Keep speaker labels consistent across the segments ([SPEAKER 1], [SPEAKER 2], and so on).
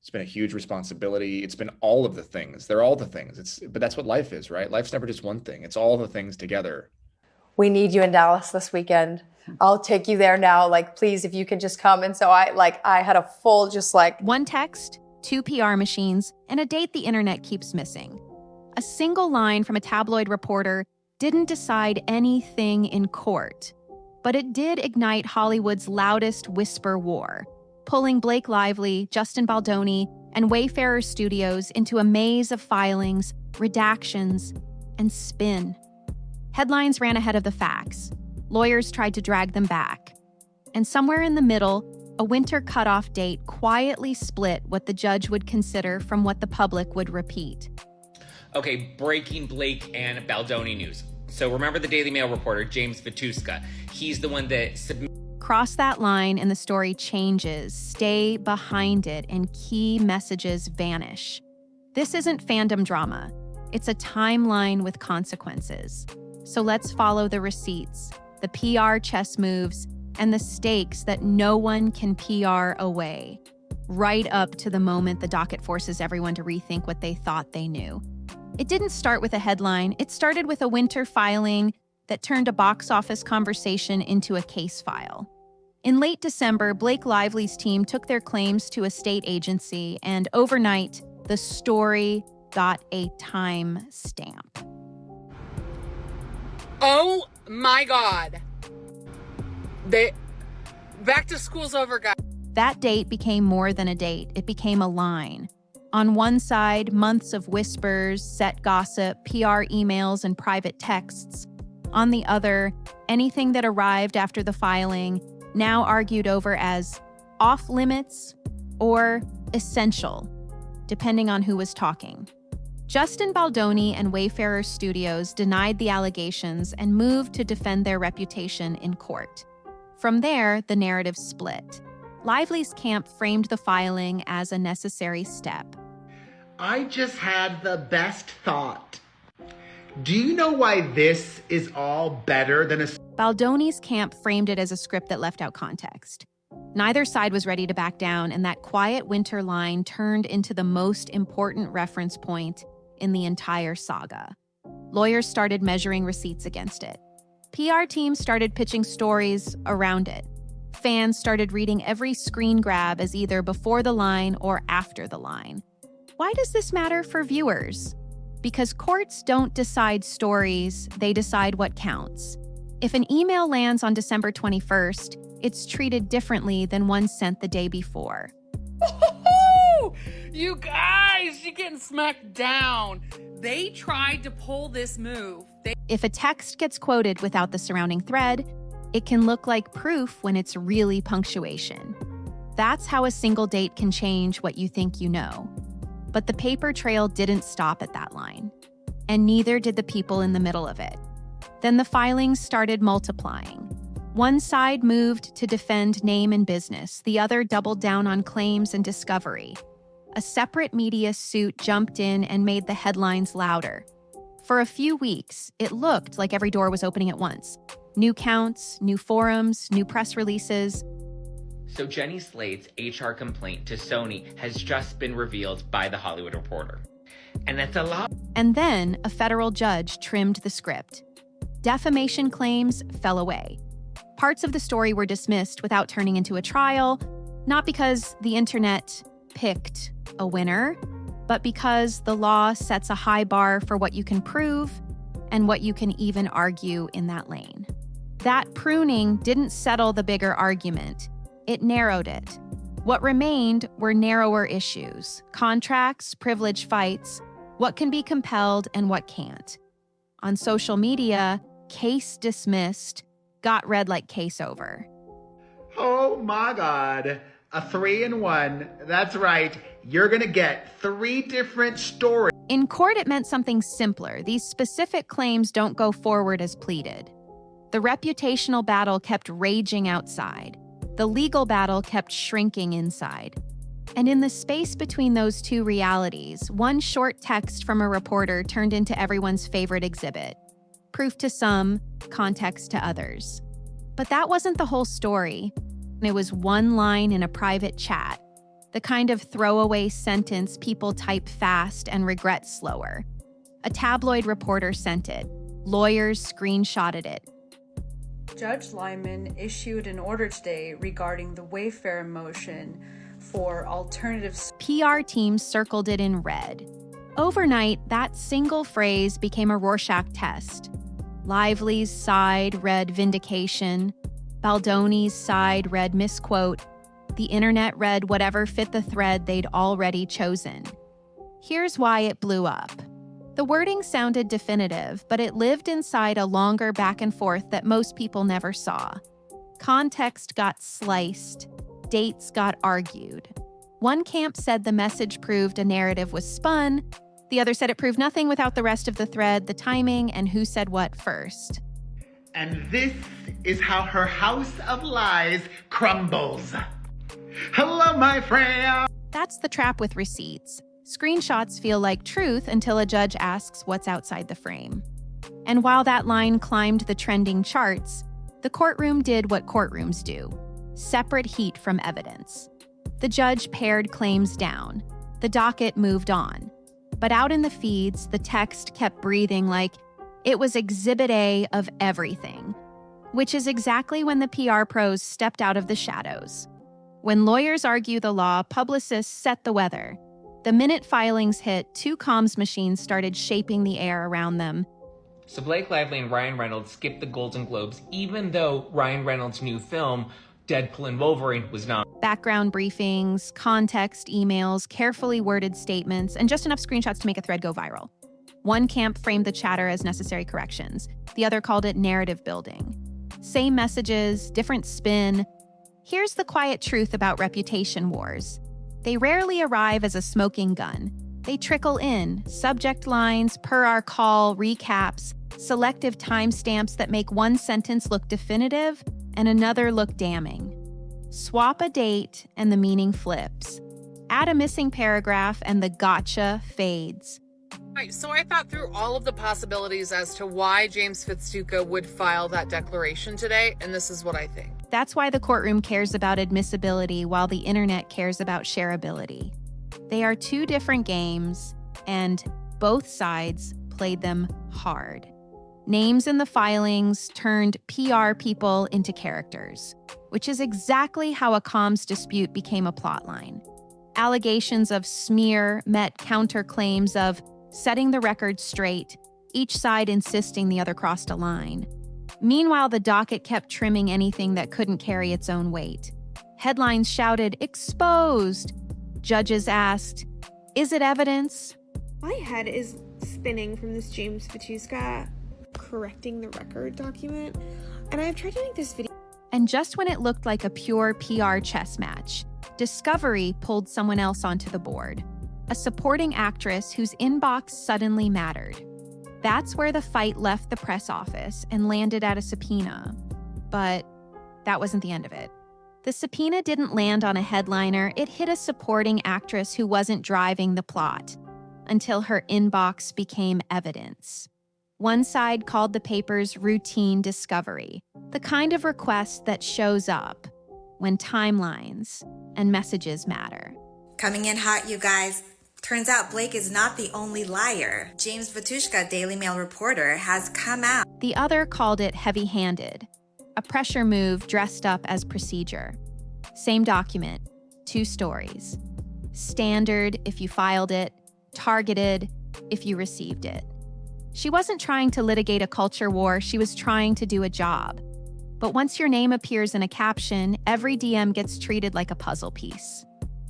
[SPEAKER 1] It's been a huge responsibility. It's been all of the things. They're all the things. But that's what life is, right? Life's never just one thing. It's all the things together.
[SPEAKER 2] We need you in Dallas this weekend. I'll take you there now. Like, please, if you can just come. And so I had a full
[SPEAKER 3] one text, 2 PR machines, and a date the internet keeps missing. A single line from a tabloid reporter didn't decide anything in court, but it did ignite Hollywood's loudest whisper war, pulling Blake Lively, Justin Baldoni, and Wayfarer Studios into a maze of filings, redactions, and spin. Headlines ran ahead of the facts. Lawyers tried to drag them back. And somewhere in the middle, a winter cutoff date quietly split what the judge would consider from what the public would repeat.
[SPEAKER 4] Okay, breaking Blake and Baldoni news. So remember the Daily Mail reporter, James Vituska. He's the one that
[SPEAKER 3] Cross that line and the story changes. Stay behind it and key messages vanish. This isn't fandom drama. It's a timeline with consequences. So let's follow the receipts, the PR chess moves, and the stakes that no one can PR away, right up to the moment the docket forces everyone to rethink what they thought they knew. It didn't start with a headline. It started with a winter filing that turned a box office conversation into a case file. In late December, Blake Lively's team took their claims to a state agency, and overnight, the story got a time stamp.
[SPEAKER 5] Oh my God. Back to school's over, guys.
[SPEAKER 3] That date became more than a date. It became a line. On one side, months of whispers, set gossip, PR emails, and private texts. On the other, anything that arrived after the filing, now argued over as off limits or essential, depending on who was talking. Justin Baldoni and Wayfarer Studios denied the allegations and moved to defend their reputation in court. From there, the narrative split. Lively's camp framed the filing as a necessary step.
[SPEAKER 6] I just had the best thought. Do you know why this is all better than a...
[SPEAKER 3] Baldoni's camp framed it as a script that left out context. Neither side was ready to back down, and that quiet winter line turned into the most important reference point in the entire saga. Lawyers started measuring receipts against it. PR teams started pitching stories around it. Fans started reading every screen grab as either before the line or after the line. Why does this matter for viewers? Because courts don't decide stories, they decide what counts. If an email lands on December 21st, it's treated differently than one sent the day before.
[SPEAKER 5] You guys, you're getting smacked down. They tried to pull this move.
[SPEAKER 3] If a text gets quoted without the surrounding thread, it can look like proof when it's really punctuation. That's how a single date can change what you think you know. But the paper trail didn't stop at that line, and neither did the people in the middle of it. Then the filings started multiplying. One side moved to defend name and business, the other doubled down on claims and discovery. A separate media suit jumped in and made the headlines louder. For a few weeks, it looked like every door was opening at once. New counts, new forums, new press releases.
[SPEAKER 4] So Jenny Slade's HR complaint to Sony has just been revealed by The Hollywood Reporter. And that's a lot.
[SPEAKER 3] And then a federal judge trimmed the script. Defamation claims fell away. Parts of the story were dismissed without turning into a trial, not because the internet picked a winner, but because the law sets a high bar for what you can prove and what you can even argue in that lane. That pruning didn't settle the bigger argument. It narrowed it. What remained were narrower issues: contracts, privilege fights, what can be compelled and what can't. On social media, case dismissed got read like case over.
[SPEAKER 6] Oh my God. A 3-in-1. That's right. You're gonna get 3 different stories.
[SPEAKER 3] In court, it meant something simpler. These specific claims don't go forward as pleaded. The reputational battle kept raging outside. The legal battle kept shrinking inside. And in the space between those two realities, one short text from a reporter turned into everyone's favorite exhibit. Proof to some, context to others. But that wasn't the whole story. It was one line in a private chat. the kind of throwaway sentence people type fast and regret slower. A tabloid reporter sent it. Lawyers screenshotted it.
[SPEAKER 7] Judge Lyman issued an order today regarding the Wayfair motion for alternatives.
[SPEAKER 3] PR teams circled it in red. Overnight, that single phrase became a Rorschach test. Lively's side read vindication. Baldoni's side read misquote. The internet read whatever fit the thread they'd already chosen. Here's why it blew up. The wording sounded definitive, but it lived inside a longer back and forth that most people never saw. Context got sliced. Dates got argued. One camp said the message proved a narrative was spun. The other said it proved nothing without the rest of the thread, the timing, and who said what first.
[SPEAKER 6] And this is how her house of lies crumbles. Hello, my friend.
[SPEAKER 3] That's the trap with receipts. Screenshots feel like truth until a judge asks what's outside the frame. And while that line climbed the trending charts, the courtroom did what courtrooms do: separate heat from evidence. The judge pared claims down. The docket moved on. But out in the feeds, the text kept breathing like it was Exhibit A of everything, which is exactly when the PR pros stepped out of the shadows. When lawyers argue the law, publicists set the weather. The minute filings hit, two comms machines started shaping the air around them.
[SPEAKER 4] So Blake Lively and Ryan Reynolds skipped the Golden Globes, even though Ryan Reynolds' new film, Deadpool and Wolverine, was not.
[SPEAKER 3] Background briefings, context emails, carefully worded statements, and just enough screenshots to make a thread go viral. One camp framed the chatter as necessary corrections. The other called it narrative building. Same messages, different spin. Here's the quiet truth about reputation wars. They rarely arrive as a smoking gun. They trickle in, subject lines, per our call, recaps, selective timestamps that make one sentence look definitive and another look damning. Swap a date and the meaning flips. Add a missing paragraph and the gotcha fades.
[SPEAKER 5] Right, so I thought through all of the possibilities as to why James Fitztuca would file that declaration today, and this is what I think.
[SPEAKER 3] That's why the courtroom cares about admissibility while the internet cares about shareability. They are two different games, and both sides played them hard. Names in the filings turned PR people into characters, which is exactly how a comms dispute became a plotline. Allegations of smear met counterclaims of setting the record straight, each side insisting the other crossed a line. Meanwhile, the docket kept trimming anything that couldn't carry its own weight. Headlines shouted, "Exposed!" Judges asked, "Is it evidence?"
[SPEAKER 8] My head is spinning from this James Fitztuca correcting the record document, and I've tried to make this video.
[SPEAKER 3] And just when it looked like a pure PR chess match, Discovery pulled someone else onto the board. A supporting actress whose inbox suddenly mattered. That's where the fight left the press office and landed at a subpoena. But that wasn't the end of it. The subpoena didn't land on a headliner, it hit a supporting actress who wasn't driving the plot, until her inbox became evidence. One side called the papers routine discovery, the kind of request that shows up when timelines and messages matter.
[SPEAKER 9] Coming in hot, you guys. Turns out Blake is not the only liar. James Fitztuca, Daily Mail reporter, has come out.
[SPEAKER 3] The other called it heavy-handed, a pressure move dressed up as procedure. Same document, two stories. Standard if you filed it, targeted if you received it. She wasn't trying to litigate a culture war, she was trying to do a job. But once your name appears in a caption, every DM gets treated like a puzzle piece.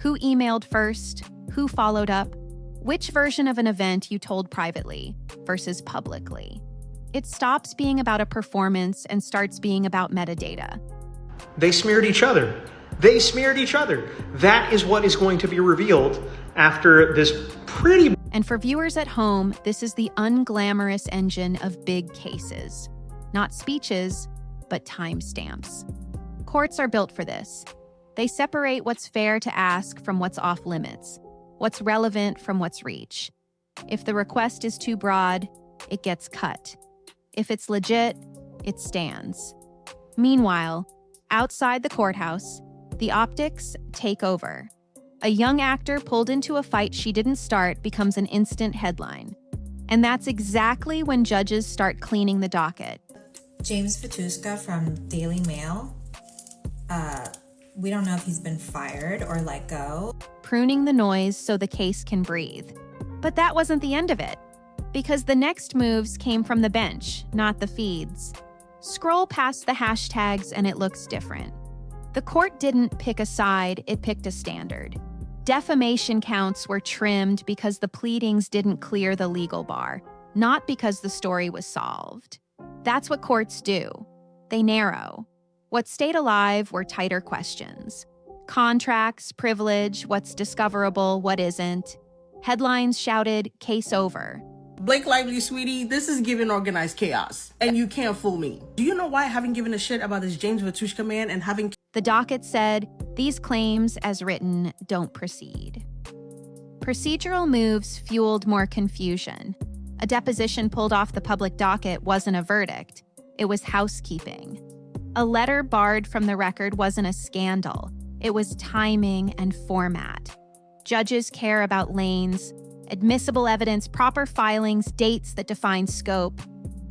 [SPEAKER 3] Who emailed first? Who followed up? Which version of an event you told privately versus publicly? It stops being about a performance and starts being about metadata.
[SPEAKER 10] They smeared each other. They smeared each other. That is what is going to be revealed after this pretty...
[SPEAKER 3] And for viewers at home, this is the unglamorous engine of big cases. Not speeches, but timestamps. Courts are built for this. They separate what's fair to ask from what's off limits, what's relevant from what's reach. If the request is too broad, it gets cut. If it's legit, it stands. Meanwhile, outside the courthouse, the optics take over. A young actor pulled into a fight she didn't start becomes an instant headline. And that's exactly when judges start cleaning the docket.
[SPEAKER 9] James Vituska from Daily Mail. We don't know if he's been fired or let go.
[SPEAKER 3] Pruning the noise so the case can breathe. But that wasn't the end of it, because the next moves came from the bench, not the feeds. Scroll past the hashtags and it looks different. The court didn't pick a side, it picked a standard. Defamation counts were trimmed because the pleadings didn't clear the legal bar, not because the story was solved. That's what courts do. They narrow. What stayed alive were tighter questions. Contracts, privilege, what's discoverable, what isn't. Headlines shouted, case over.
[SPEAKER 11] Blake Lively, sweetie, this is giving organized chaos, and you can't fool me. Do you know why I haven't given a shit about this James Vituska man and having...
[SPEAKER 3] The docket said, these claims, as written, don't proceed. Procedural moves fueled more confusion. A deposition pulled off the public docket wasn't a verdict. It was housekeeping. A letter barred from the record wasn't a scandal. It was timing and format. Judges care about lanes, admissible evidence, proper filings, dates that define scope.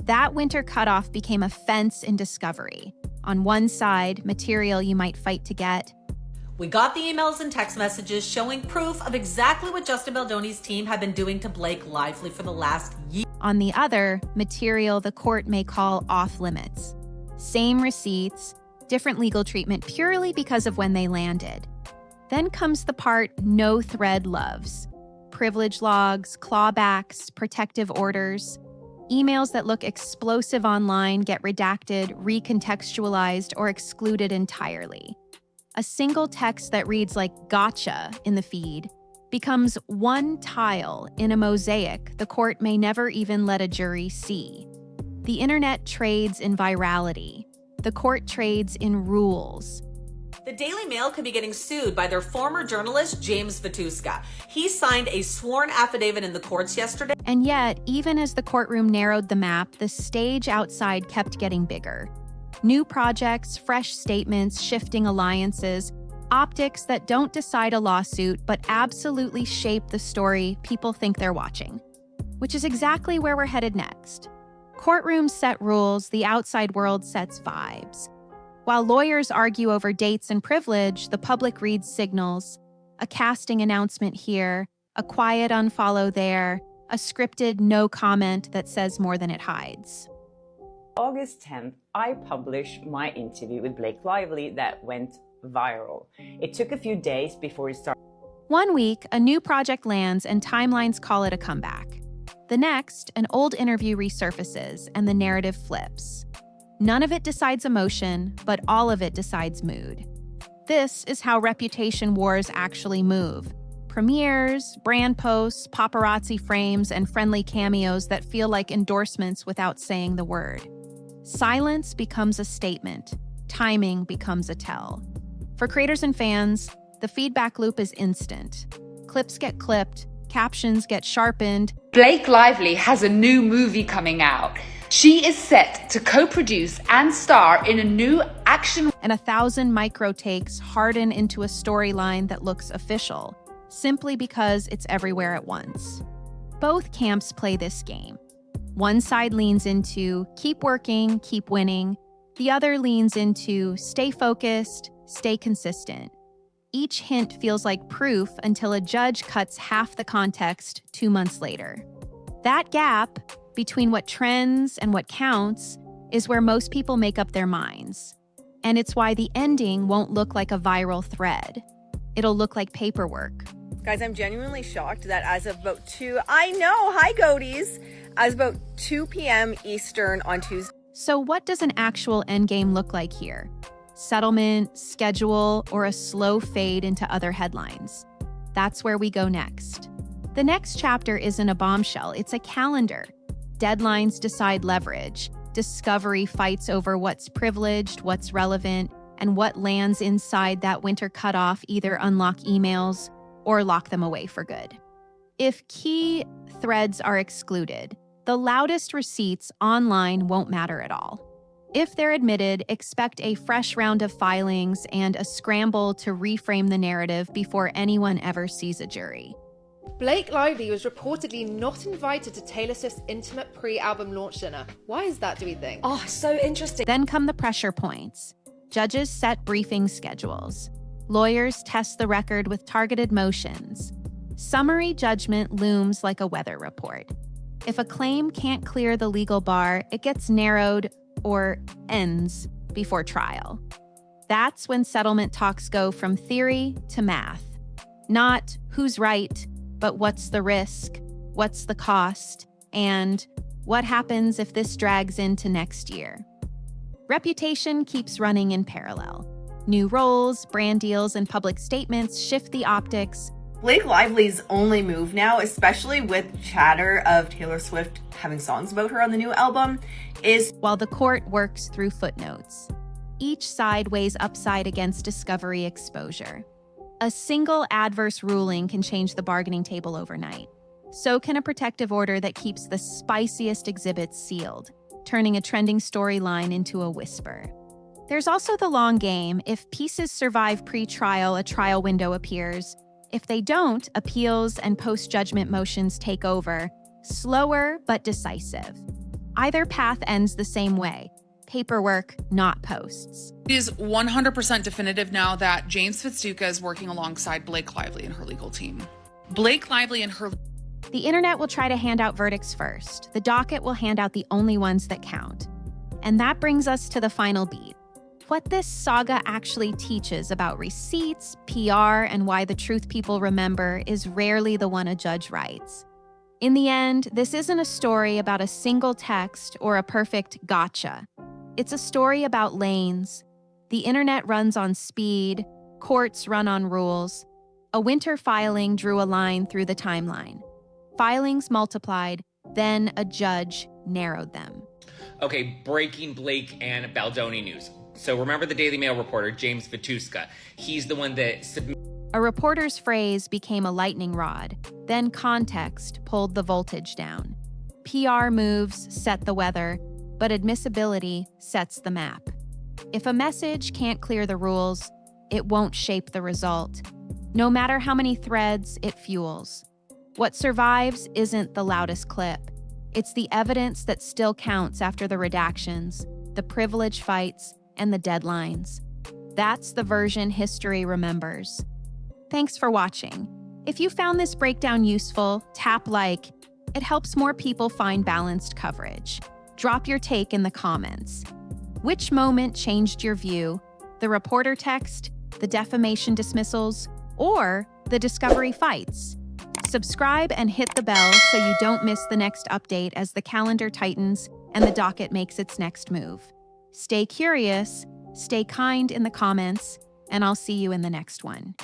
[SPEAKER 3] That winter cutoff became a fence in discovery. On one side, material you might fight to get.
[SPEAKER 12] We got the emails and text messages showing proof of exactly what Justin Baldoni's team had been doing to Blake Lively for the last year.
[SPEAKER 3] On the other, material the court may call off limits. Same receipts, different legal treatment purely because of when they landed. Then comes the part no thread loves. Privilege logs, clawbacks, protective orders. Emails that look explosive online get redacted, recontextualized, or excluded entirely. A single text that reads like gotcha in the feed becomes one tile in a mosaic the court may never even let a jury see. The internet trades in virality. The court trades in rules.
[SPEAKER 12] The Daily Mail could be getting sued by their former journalist, James Vituska. He signed a sworn affidavit in the courts yesterday.
[SPEAKER 3] And yet, even as the courtroom narrowed the map, the stage outside kept getting bigger. New projects, fresh statements, shifting alliances, optics that don't decide a lawsuit but absolutely shape the story people think they're watching. Which is exactly where we're headed next. Courtrooms set rules, the outside world sets vibes. While lawyers argue over dates and privilege, the public reads signals, a casting announcement here, a quiet unfollow there, a scripted no comment that says more than it hides.
[SPEAKER 13] August 10th, I published my interview with Blake Lively that went viral. It took a few days before it started.
[SPEAKER 3] 1 week, a new project lands and timelines call it a comeback. The next, an old interview resurfaces and the narrative flips. None of it decides emotion, but all of it decides mood. This is how reputation wars actually move. Premieres, brand posts, paparazzi frames, and friendly cameos that feel like endorsements without saying the word. Silence becomes a statement. Timing becomes a tell. For creators and fans, the feedback loop is instant. Clips get clipped, captions get sharpened.
[SPEAKER 14] Blake Lively has a new movie coming out. She is set to co-produce and star in a new action.
[SPEAKER 3] And 1,000 micro takes harden into a storyline that looks official, simply because it's everywhere at once. Both camps play this game. One side leans into keep working, keep winning. The other leans into stay focused, stay consistent. Each hint feels like proof until a judge cuts half the context 2 months later. That gap between what trends and what counts is where most people make up their minds. And it's why the ending won't look like a viral thread. It'll look like paperwork.
[SPEAKER 15] Guys, I'm genuinely shocked that as of about 2, I know, hi Goaties, as about 2 p.m. Eastern on Tuesday.
[SPEAKER 3] So what does an actual endgame look like here? Settlement, schedule, or a slow fade into other headlines? That's where we go next. The next chapter isn't a bombshell, it's a calendar. Deadlines decide leverage. Discovery fights over what's privileged, what's relevant, and what lands inside that winter cutoff either unlock emails or lock them away for good. If key threads are excluded, the loudest receipts online won't matter at all. If they're admitted, expect a fresh round of filings and a scramble to reframe the narrative before anyone ever sees a jury.
[SPEAKER 16] Blake Lively was reportedly not invited to Taylor Swift's intimate pre-album launch dinner. Why is that, do we think?
[SPEAKER 15] Oh, so interesting.
[SPEAKER 3] Then come the pressure points. Judges set briefing schedules. Lawyers test the record with targeted motions. Summary judgment looms like a weather report. If a claim can't clear the legal bar, it gets narrowed or ends before trial. That's when settlement talks go from theory to math. Not who's right, but what's the risk, what's the cost, and what happens if this drags into next year. Reputation keeps running in parallel. New roles, brand deals, and public statements shift the optics.
[SPEAKER 15] Blake Lively's only move now, especially with chatter of Taylor Swift having songs about her on the new album, is
[SPEAKER 3] while the court works through footnotes. Each side weighs upside against discovery exposure. A single adverse ruling can change the bargaining table overnight. So can a protective order that keeps the spiciest exhibits sealed, turning a trending storyline into a whisper. There's also the long game. If pieces survive pre-trial, a trial window appears. If they don't, appeals and post-judgment motions take over, slower but decisive. Either path ends the same way. Paperwork, not posts.
[SPEAKER 5] It is 100% definitive now that James Fitzduca is working alongside Blake Lively and her legal team. Blake Lively and her...
[SPEAKER 3] The internet will try to hand out verdicts first. The docket will hand out the only ones that count. And that brings us to the final beat. What this saga actually teaches about receipts, PR, and why the truth people remember is rarely the one a judge writes. In the end, this isn't a story about a single text or a perfect gotcha. It's a story about lanes. The internet runs on speed, courts run on rules. A winter filing drew a line through the timeline. Filings multiplied, then a judge narrowed them.
[SPEAKER 4] Okay, breaking Blake and Baldoni news. So remember the Daily Mail reporter, James Vituska. He's the one that
[SPEAKER 3] A reporter's phrase became a lightning rod, then context pulled the voltage down. PR moves set the weather, but admissibility sets the map. If a message can't clear the rules, it won't shape the result, no matter how many threads it fuels. What survives isn't the loudest clip. It's the evidence that still counts after the redactions, the privilege fights, and the deadlines. That's the version history remembers. Thanks for watching. If you found this breakdown useful, tap like. It helps more people find balanced coverage. Drop your take in the comments. Which moment changed your view? The reporter text, the defamation dismissals, or the discovery fights? Subscribe and hit the bell so you don't miss the next update as the calendar tightens and the docket makes its next move. Stay curious, stay kind in the comments, and I'll see you in the next one.